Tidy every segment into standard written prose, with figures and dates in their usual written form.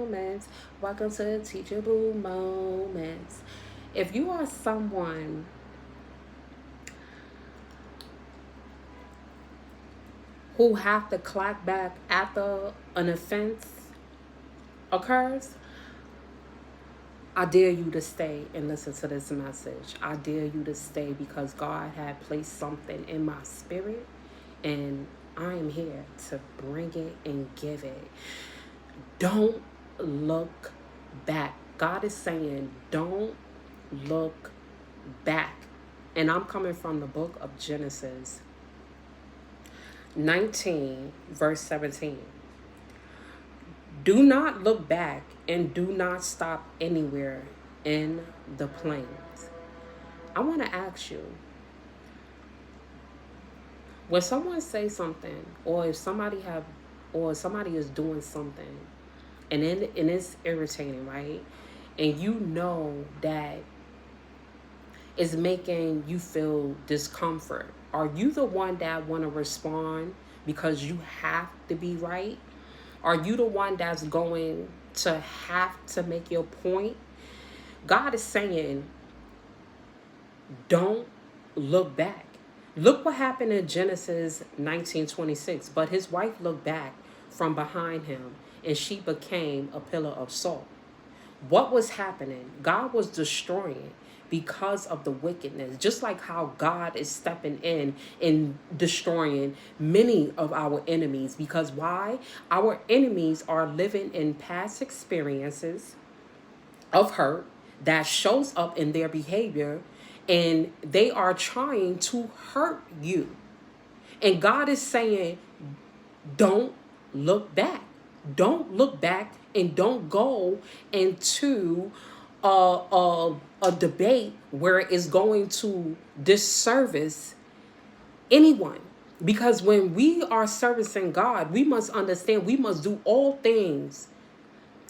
moments. Welcome to Teachable Moments. If you are someone who have to clap back after an offense occurs, I dare you to stay and listen to this message. I dare you to stay because God had placed something in my spirit and I am here to bring it and give it. Don't look back. God is saying, don't look back. And I'm coming from the book of Genesis 19, verse 17. Do not look back and do not stop anywhere in the plains. I want to ask you, when someone says something, or if somebody is doing something, and it's irritating, right? And you know that it's making you feel discomfort. Are you the one that want to respond because you have to be right? Are you the one that's going to have to make your point? God is saying, don't look back. Look what happened in Genesis 19:26. But his wife looked back from behind him, and she became a pillar of salt. What was happening? God was destroying because of the wickedness, just like how God is stepping in and destroying many of our enemies. Because why? Our enemies are living in past experiences of hurt that shows up in their behavior, and they are trying to hurt you. And God is saying, don't look back. Don't look back and don't go into a debate where it's going to disservice anyone. Because when we are servicing God, we must understand we must do all things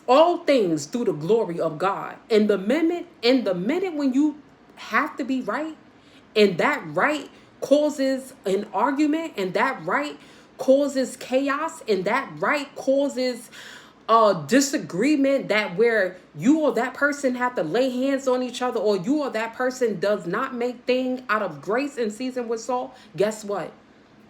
through the glory of God. And the minute when you have to be right, and that right causes an argument, and that right causes chaos, and that right causes a disagreement, that where you or that person have to lay hands on each other, or you or that person does not make thing out of grace and season with salt, guess what?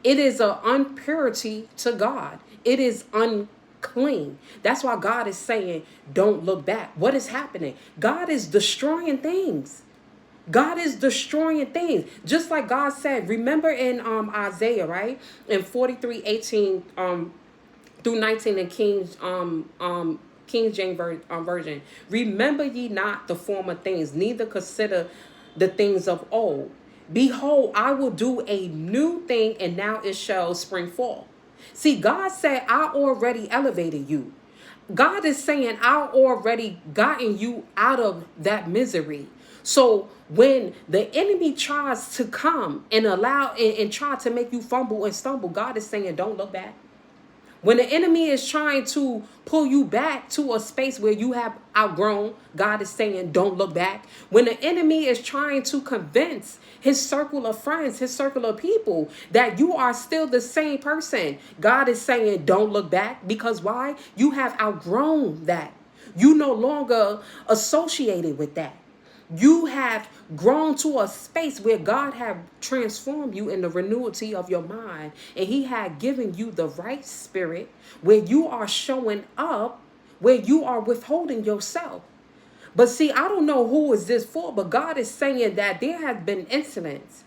It is an unpurity to God. It is unclean. That's why God is saying, don't look back. What is happening? God is destroying things. God is destroying things. Just like God said, remember in Isaiah, right? In 43:18 through 19 in King James version. Remember ye not the former things, neither consider the things of old. Behold, I will do a new thing, and now it shall spring forth. See, God said, I already elevated you. God is saying, I already gotten you out of that misery. So when the enemy tries to come and allow and try to make you fumble and stumble, God is saying, don't look back. When the enemy is trying to pull you back to a space where you have outgrown, God is saying, don't look back. When the enemy is trying to convince his circle of friends, his circle of people, that you are still the same person, God is saying, don't look back. Because why? You have outgrown that. You no longer associated with that. You have grown to a space where God have transformed you in the renewalty of your mind, and he had given you the right spirit where you are showing up, where you are withholding yourself. But see, I don't know who is this for, but God is saying that there have been incidents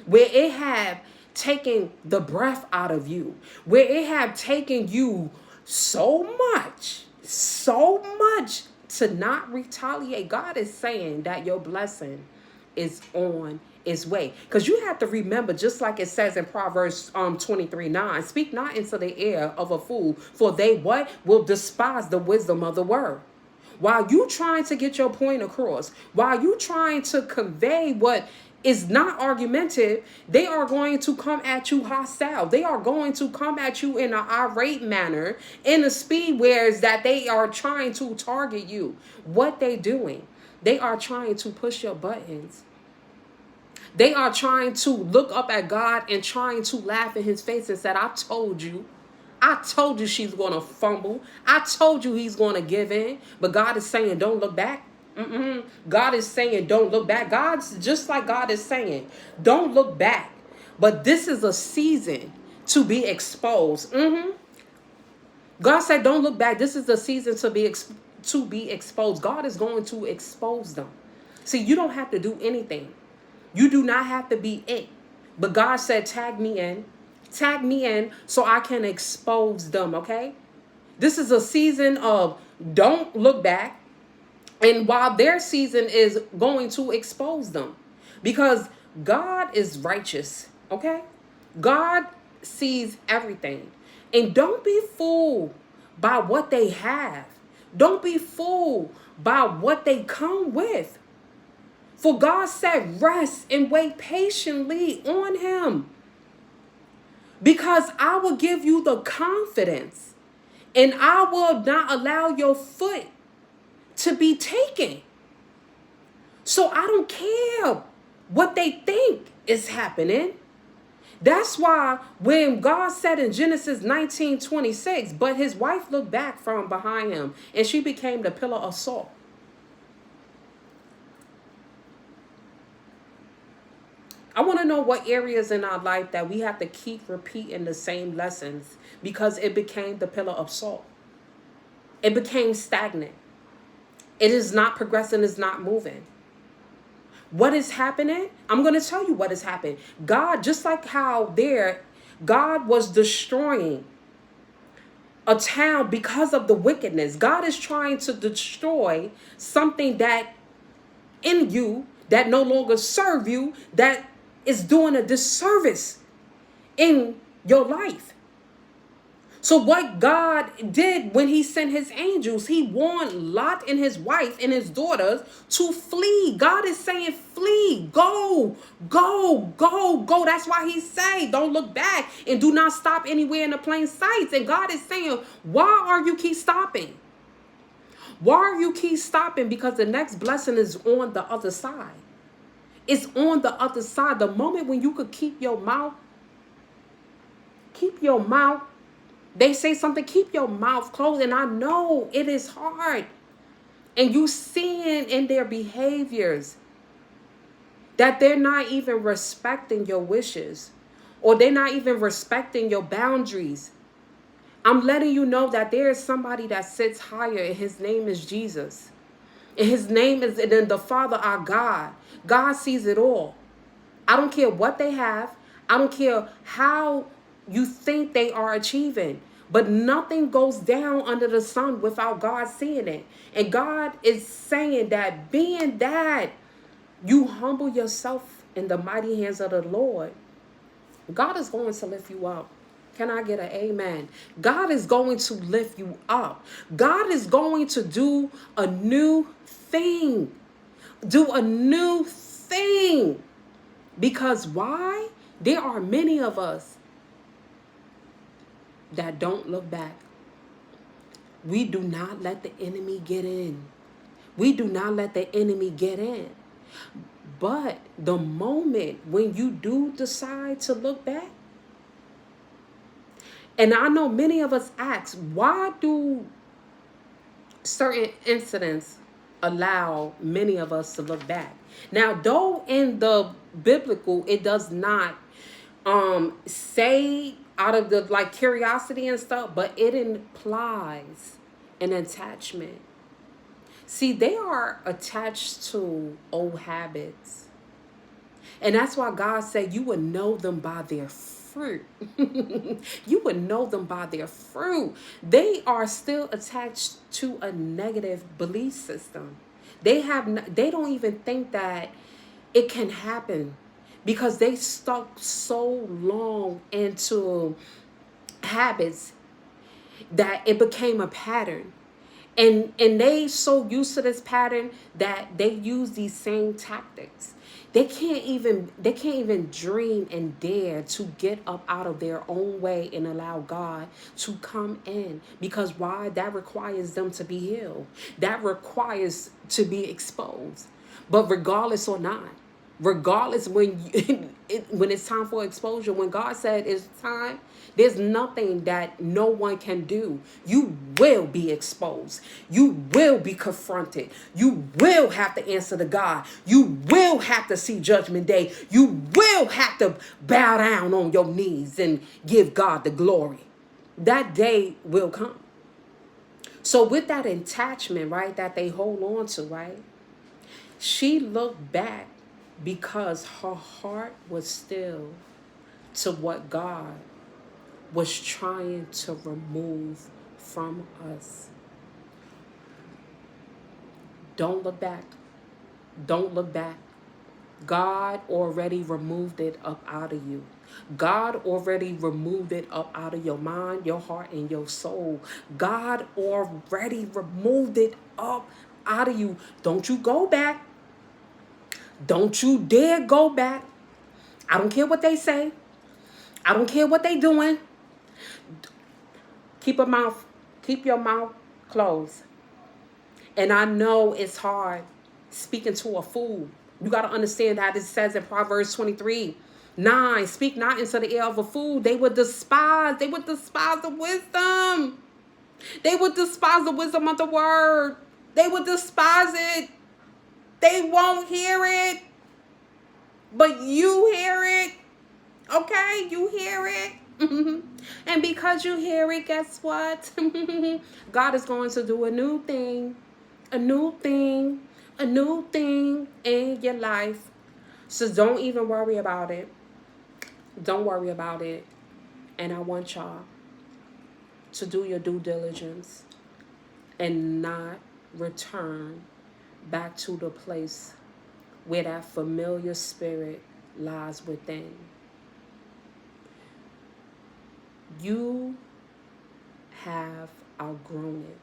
where it have taken the breath out of you, where it have taken you so much to not retaliate. God is saying that your blessing is on its way. Because you have to remember, just like it says in Proverbs 23:9, speak not into the ear of a fool, for they what? Will despise the wisdom of the word. While you trying to get your point across, while you trying to convey what is not argumentative, they are going to come at you hostile. They are going to come at you in an irate manner, in a speed whereas that they are trying to target you. What they doing? They are trying to push your buttons. They are trying to look up at God and trying to laugh in his face and said, I told you. I told you she's going to fumble. I told you he's going to give in. But God is saying, don't look back. God is saying, don't look back. God's just like God is saying, don't look back. But this is a season to be exposed. God said, don't look back. This is a season to be exposed. God is going to expose them. See, you don't have to do anything. You do not have to be it. But God said, tag me in. Tag me in so I can expose them, okay? This is a season of don't look back. And while their season is going to expose them. Because God is righteous, okay? God sees everything. And don't be fooled by what they have. Don't be fooled by what they come with. For God said, rest and wait patiently on him. Because I will give you the confidence. And I will not allow your foot to be taken. So I don't care what they think is happening. That's why when God said in Genesis 19:26, but his wife looked back from behind him and she became the pillar of salt. I want to know what areas in our life that we have to keep repeating the same lessons because it became the pillar of salt. It became stagnant. It is not progressing, it's not moving. What is happening? I'm going to tell you what has happened. God, just like how God was destroying a town because of the wickedness. God is trying to destroy something that in you that no longer serve you, that is doing a disservice in your life. So what God did when he sent his angels, he warned Lot and his wife and his daughters to flee. God is saying, flee, go, go, go, go. That's why he say, don't look back and do not stop anywhere in the plain sights. And God is saying, why are you keep stopping? Why are you keep stopping? Because the next blessing is on the other side. It's on the other side. The moment when you could keep your mouth. They say something, keep your mouth closed. And I know it is hard. And you seeing in their behaviors that they're not even respecting your wishes. Or they're not even respecting your boundaries. I'm letting you know that there is somebody that sits higher and his name is Jesus. And his name is and then the Father, our God. God sees it all. I don't care what they have. I don't care how you think they are achieving. But nothing goes down under the sun without God seeing it. And God is saying that being that you humble yourself in the mighty hands of the Lord, God is going to lift you up. Can I get an amen? God is going to lift you up. God is going to do a new thing. Do a new thing. Because why? There are many of us that don't look back. We do not let the enemy get in. We do not let the enemy get in. But the moment when you do decide to look back, and I know many of us ask, why do certain incidents allow many of us to look back? Now, though in the biblical, it does not say out of the like curiosity and stuff, but it implies an attachment. See, they are attached to old habits. And that's why God said you would know them by their fruit. You would know them by their fruit. They are still attached to a negative belief system. They don't even think that it can happen because they stuck so long into habits that it became a pattern. And they so used to this pattern that they use these same tactics. They can't even dream and dare to get up out of their own way and allow God to come in. Because why? That requires them to be healed. That requires to be exposed. But regardless or not, Regardless, when it's time for exposure, when God said it's time, there's nothing that no one can do. You will be exposed. You will be confronted. You will have to answer to God. You will have to see Judgment Day. You will have to bow down on your knees and give God the glory. That day will come. So with that attachment, right, that they hold on to, right, she looked back because her heart was still to what God was trying to remove from us. Don't look back. Don't look back. God already removed it up out of you. God already removed it up out of your mind, your heart, and your soul. God already removed it up out of you. Don't you go back. Don't you dare go back. I don't care what they say. I don't care what they doing. Keep your mouth closed. And I know it's hard speaking to a fool. You got to understand how this says in Proverbs 23:9. Speak not into the ear of a fool. They would despise the wisdom. They would despise the wisdom of the word. They would despise it. They won't hear it. But you hear it. Okay? You hear it. And because you hear it, guess what? God is going to do a new thing. A new thing. A new thing in your life. So don't even worry about it. Don't worry about it. And I want y'all to do your due diligence and not return back to the place where that familiar spirit lies within. You have outgrown it.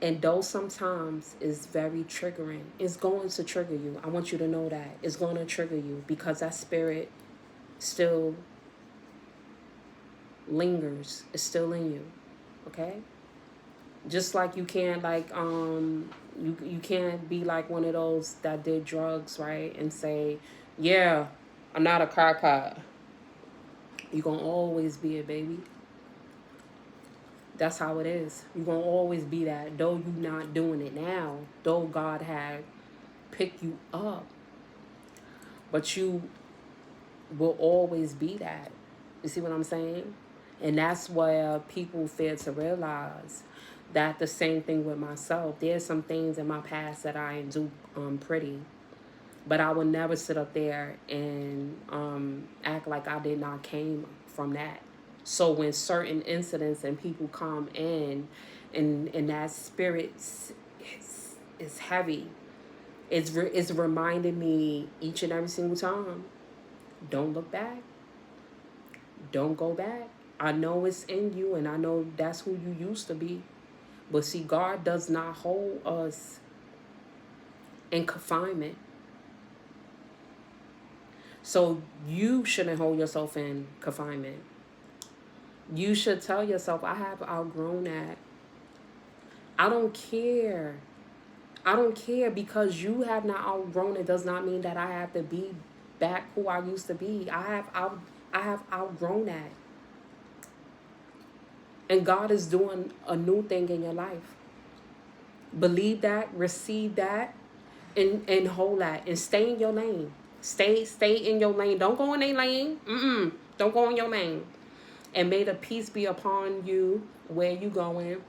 And though sometimes it's very triggering, it's going to trigger you. I want you to know that. It's going to trigger you because that spirit still lingers. It's still in you. Okay? Just like you can't you can't be like one of those that did drugs, right? And say, yeah, I'm not a crackhead. You're going to always be a baby. That's how it is. You're going to always be that. Though you're not doing it now. Though God had picked you up. But you will always be that. You see what I'm saying? And that's where people fail to realize that the same thing with myself. There's some things in my past that I do pretty. But I would never sit up there and act like I did not came from that. So when certain incidents and people come in and that spirit is heavy, it's reminding me each and every single time, don't look back. Don't go back. I know it's in you and I know that's who you used to be. But see, God does not hold us in confinement. So you shouldn't hold yourself in confinement. You should tell yourself, I have outgrown that. I don't care. I don't care because you have not outgrown it does not mean that I have to be back who I used to be. I have outgrown that. And God is doing a new thing in your life. Believe that, receive that, and hold that. And stay in your lane. Stay in your lane. Don't go in a lane. Don't go in your lane. And may the peace be upon you where you going,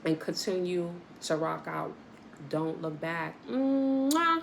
and continue to rock out. Don't look back. Mwah.